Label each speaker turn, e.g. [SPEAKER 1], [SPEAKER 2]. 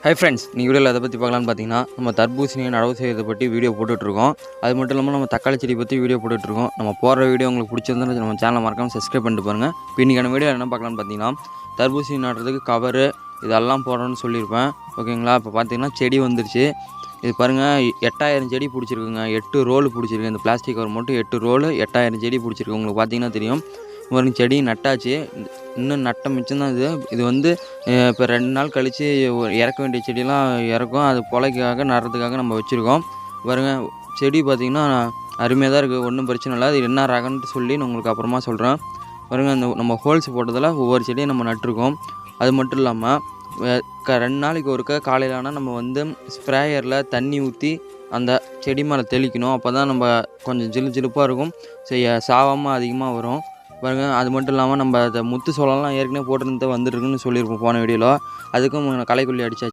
[SPEAKER 1] Hi friends, நீங்கள் வீடியோவில் அதை பற்றி பார்க்கலான்னு பார்த்தீங்கன்னா, நம்ம தர்பூசணியை நடவு செய்கிறத பற்றி வீடியோ போட்டுட்ருக்கோம். அது மட்டும் இல்லாமல் நம்ம தக்காளி செடி பற்றி வீடியோ போட்டுட்ருக்கோம். நம்ம போடுற வீடியோ உங்களுக்கு பிடிச்சிருந்தா நம்ம சேனலை மறக்காமல் சப்ஸ்கிரைப் பண்ணிட்டு பாருங்கள். இப்போ இன்றைக்கான வீடியோ என்ன பார்க்கலான்னு பார்த்தீங்கன்னா, தர்பூசணி நடுறதுக்கு கவரு இதெல்லாம் போடணும்னு சொல்லியிருப்பேன். ஓகேங்களா? இப்போ பார்த்தீங்கன்னா செடி வந்துருச்சு. இது பாருங்கள், 8000 செடி பிடிச்சிருக்குங்க. 8 ரோல் பிடிச்சிருக்கு. இந்த பிளாஸ்டிக் கவர் மட்டும் 8 ரோல் 8000 செடி பிடிச்சிருக்கு. உங்களுக்கு பார்த்தீங்கன்னா தெரியும். ஒரு செடி நட்டாச்சு. இன்னும் நட்ட மிச்சம் தான் இது வந்து இப்போ 2 நாள் கழித்து இறக்க வேண்டிய செடியெல்லாம் இறக்கும். அது பொழைக்காக நடுறதுக்காக நம்ம வச்சுருக்கோம். பாருங்க, செடி பார்த்திங்கன்னா அருமையாக தான் இருக்குது. ஒன்றும் பிரச்சனை இல்லை. அது என்ன ரகம்ன்ட்டு சொல்லி நான் உங்களுக்கு அப்புறமா சொல்கிறேன். பாருங்கள், அந்த நம்ம ஹோல்ஸ் போட்டதில் ஒவ்வொரு செடியும் நம்ம நட்டுருக்கோம். அது மட்டும் இல்லாமல் 2 நாளைக்கு ஒருக்கா காலையில் ஆனால் நம்ம வந்து ஸ்ப்ரேயரில் தண்ணி ஊற்றி அந்த செடி மேலே தெளிக்கணும். அப்போ தான் நம்ம கொஞ்சம் ஜிலுப்பாக இருக்கும். சாவாமல் அதிகமாக வரும். பாருங்க, அது மட்டும் இல்லாமல் நம்ம அதை முத்து சோளம்லாம் ஏற்கனவே போட்டுருந்து வந்துட்டுருக்குன்னு சொல்லியிருப்போம் போன வீடியோவில். அதுக்கும் களைக்கொல்லி அடித்தாச்சு.